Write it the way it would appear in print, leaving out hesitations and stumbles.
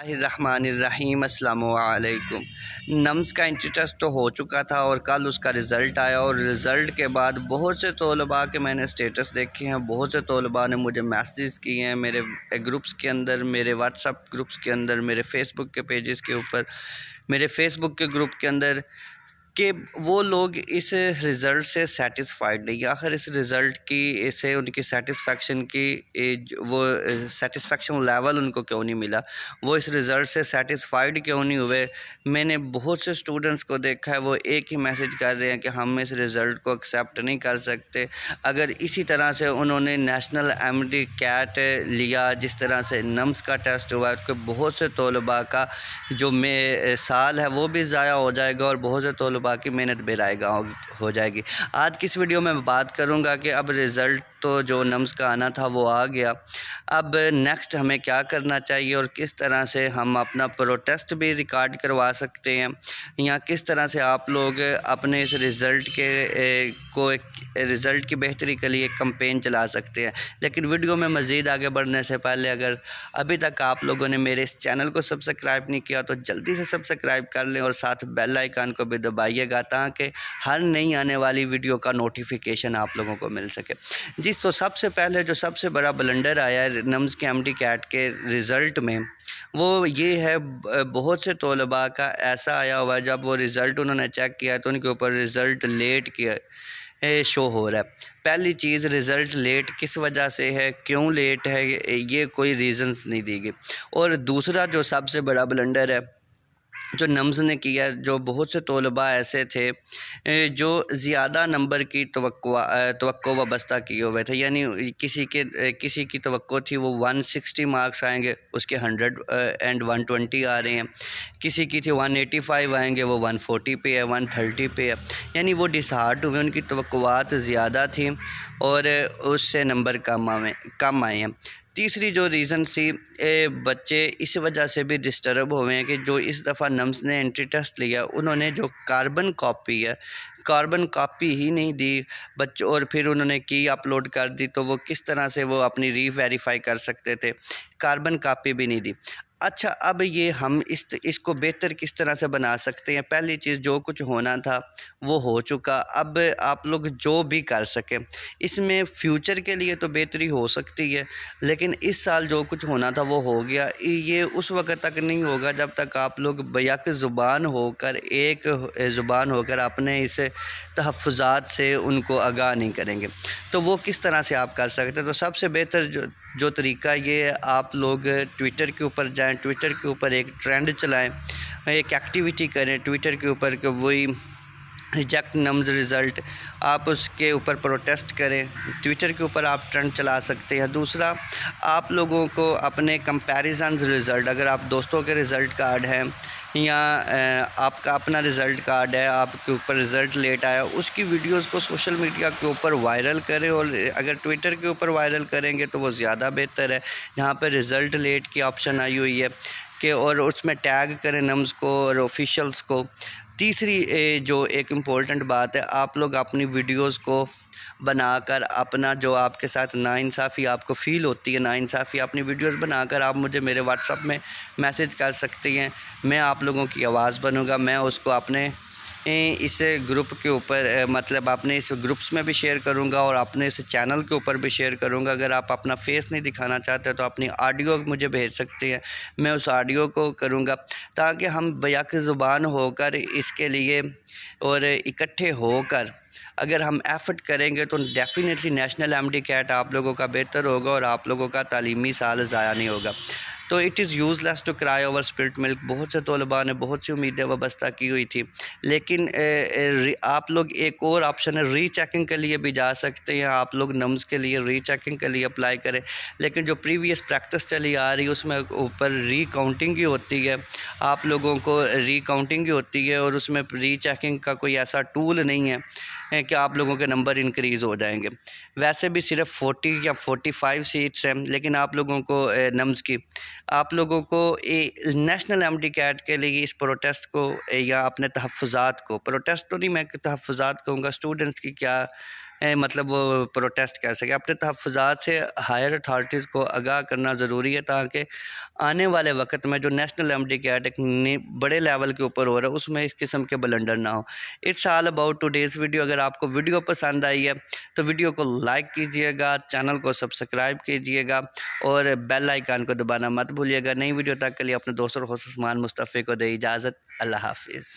الرحمن الرحیم السلام علیکم۔ نمز کا انٹری ٹیسٹ تو ہو چکا تھا اور کل اس کا رزلٹ آیا، اور رزلٹ کے بعد بہت سے طلباء کے میں نے اسٹیٹس دیکھے ہیں، بہت سے طلباء نے مجھے میسیج کیے ہیں میرے گروپس کے اندر، میرے واٹس ایپ گروپس کے اندر، میرے فیس بک کے پیجز کے اوپر، میرے فیس بک کے گروپ کے اندر، کہ وہ لوگ اس رزلٹ سے سیٹسفائیڈ نہیں۔ آخر اس رزلٹ کی سے ان کی سیٹسفیکشن کی وہ سیٹسفیکشن لیول ان کو کیوں نہیں ملا، وہ اس رزلٹ سے سیٹسفائیڈ کیوں نہیں ہوئے۔ میں نے بہت سے سٹوڈنٹس کو دیکھا ہے، وہ ایک ہی میسیج کر رہے ہیں کہ ہم اس رزلٹ کو ایکسیپٹ نہیں کر سکتے۔ اگر اسی طرح سے انہوں نے نیشنل MDCAT لیا، جس طرح سے نمز کا ٹیسٹ ہوا ہے، تو بہت سے طلباء کا جو سال ہے وہ بھی ضائع ہو جائے گا، اور بہت سے طلباء کی محنت بے رائے گا ہو جائے گی۔ آج کی اس ویڈیو میں بات کروں گا کہ اب رزلٹ تو جو نمز کا آنا تھا وہ آ گیا، اب نیکسٹ ہمیں کیا کرنا چاہیے اور کس طرح سے ہم اپنا پروٹیسٹ بھی ریکارڈ کروا سکتے ہیں، یا کس طرح سے آپ لوگ اپنے اس رزلٹ کی بہتری کے لیے ایک کمپین چلا سکتے ہیں۔ لیکن ویڈیو میں مزید آگے بڑھنے سے پہلے اگر ابھی تک آپ لوگوں نے میرے اس چینل کو سبسکرائب نہیں کیا تو جلدی سے سبسکرائب کر لیں، اور ساتھ بیل آئیکن کو بھی دبائیے گا تاکہ ہر نئی آنے والی ویڈیو کا نوٹیفیکیشن آپ لوگوں کو مل سکے۔ تو سب سے پہلے جو سب سے بڑا بلنڈر آیا ہے نمز کے MDCAT کے رزلٹ میں، وہ یہ ہے بہت سے طلباء کا ایسا آیا ہوا ہے، جب وہ رزلٹ انہوں نے چیک کیا تو ان کے اوپر رزلٹ لیٹ کیا شو ہو رہا ہے۔ پہلی چیز، رزلٹ لیٹ کس وجہ سے ہے، کیوں لیٹ ہے، یہ کوئی ریزنز نہیں دی گئی۔ اور دوسرا جو سب سے بڑا بلنڈر ہے جو نمز نے کیا، جو بہت سے طلباء ایسے تھے جو زیادہ نمبر کی توقع وابستہ کیے ہوئے تھے، یعنی کسی کی توقع تھی وہ 160 مارکس آئیں گے، اس کے 100 اینڈ 120 آ رہے ہیں، کسی کی تھی 185 آئیں گے، وہ 140 پہ ہے، 130 پہ ہے، یعنی وہ ڈسہارٹ ہوئے، ان کی توقعات زیادہ تھیں اور اس سے نمبر کم آئے ہیں۔ تیسری جو ریزن تھی، بچے اس وجہ سے بھی ڈسٹرب ہوئے ہیں کہ جو اس دفعہ نمز نے انٹری ٹیسٹ لیا، انہوں نے جو کاربن کاپی ہی نہیں دی بچوں، اور پھر انہوں نے کی اپلوڈ کر دی، تو وہ کس طرح سے وہ اپنی ویریفائی کر سکتے تھے، کاربن کاپی بھی نہیں دی۔ اچھا، اب یہ ہم اس کو بہتر کس طرح سے بنا سکتے ہیں؟ پہلی چیز، جو کچھ ہونا تھا وہ ہو چکا، اب آپ لوگ جو بھی کر سکیں، اس میں فیوچر کے لیے تو بہتری ہو سکتی ہے، لیکن اس سال جو کچھ ہونا تھا وہ ہو گیا۔ یہ اس وقت تک نہیں ہوگا جب تک آپ لوگ بیک زبان ہو کر، ایک زبان ہو کر اپنے اس تحفظات سے ان کو آگاہ نہیں کریں گے۔ تو وہ کس طرح سے آپ کر سکتے ہیں؟ تو سب سے بہتر جو طریقہ یہ ہے، آپ لوگ ٹویٹر کے اوپر جائیں، ٹویٹر کے اوپر ایک ٹرینڈ چلائیں، ایک ایکٹیویٹی کریں ٹویٹر کے اوپر کہ وہی ریجیکٹ نمز رزلٹ، آپ اس کے اوپر پروٹیسٹ کریں، ٹویٹر کے اوپر آپ ٹرینڈ چلا سکتے ہیں۔ دوسرا، آپ لوگوں کو اپنے کمپیریزنز رزلٹ، اگر آپ دوستوں کے رزلٹ کارڈ ہیں یا آپ کا اپنا رزلٹ کارڈ ہے، آپ کے اوپر رزلٹ لیٹ آیا، اس کی ویڈیوز کو سوشل میڈیا کے اوپر وائرل کریں، اور اگر ٹویٹر کے اوپر وائرل کریں گے تو وہ زیادہ بہتر ہے، جہاں پہ رزلٹ لیٹ کی آپشن آئی ہوئی ہے کہ، اور اس میں ٹیگ کریں نمز کو اور آفیشلز کو۔ تیسری جو ایک امپورٹنٹ بات ہے، آپ لوگ اپنی ویڈیوز کو بنا کر اپنا جو آپ کے ساتھ ناانصافی آپ کو فیل ہوتی ہے، ناانصافی، اپنی ویڈیوز بنا کر آپ مجھے میرے واٹس ایپ میں میسیج کر سکتے ہیں، میں آپ لوگوں کی آواز بنوں گا، میں اس کو اپنے اس گروپ کے اوپر مطلب اپنے اس گروپس میں بھی شیئر کروں گا، اور اپنے اس چینل کے اوپر بھی شیئر کروں گا۔ اگر آپ اپنا فیس نہیں دکھانا چاہتے تو اپنی آڈیو مجھے بھیج سکتے ہیں، میں اس آڈیو کو کروں گا، تاکہ ہم بیک زبان ہو کر اس کے لیے اور اکٹھے ہو کر اگر ہم ایفرٹ کریں گے تو ڈیفینیٹلی نیشنل MDCAT آپ لوگوں کا بہتر ہوگا، اور آپ لوگوں کا تعلیمی سال ضائع نہیں ہوگا۔ تو it is useless to cry over split milk, بہت سے طلباء نے بہت سی امیدیں وابستہ کی ہوئی تھی، لیکن آپ لوگ ایک اور آپشن ہے، ری چیکنگ کے لیے بھی جا سکتے ہیں، آپ لوگ نمز کے لیے ری چیکنگ کے لیے اپلائی کریں، لیکن جو پریویس پریکٹس چلی آ رہی ہے اس میں اوپر ری کاؤنٹنگ ہی ہوتی ہے، آپ لوگوں کو ری کاؤنٹنگ ہی ہوتی ہے، اور اس میں ری چیکنگ کا کوئی ایسا ٹول نہیں ہے کہ آپ لوگوں کے نمبر انکریز ہو جائیں گے۔ ویسے بھی صرف 40 یا 45 سیٹس ہیں، لیکن آپ لوگوں کو نمز کی، آپ لوگوں کو نیشنل MDCAT کے لیے اس پروٹیسٹ کو یا اپنے تحفظات کو، پروٹیسٹ تو نہیں، میں تحفظات کہوں گا، اسٹوڈنٹس کی کیا مطلب وہ پروٹیسٹ کر سکے. اپنے تحفظات سے ہائر اتھارٹیز کو آگاہ کرنا ضروری ہے تاکہ آنے والے وقت میں جو نیشنل MDCAT ایک بڑے لیول کے اوپر ہو رہا ہے اس میں اس قسم کے بلنڈر نہ ہو. It's all about today's video. اگر آپ کو ویڈیو پسند آئی ہے تو ویڈیو کو لائک کیجئے گا, چینل کو سبسکرائب کیجئے گا اور بیل آئیکن کو دبانا مت بھولیے گا. نئی ویڈیو تک کے لیے اپنے دوستوں عثمان مصطفی کو دے اجازت. اللہ حافظ.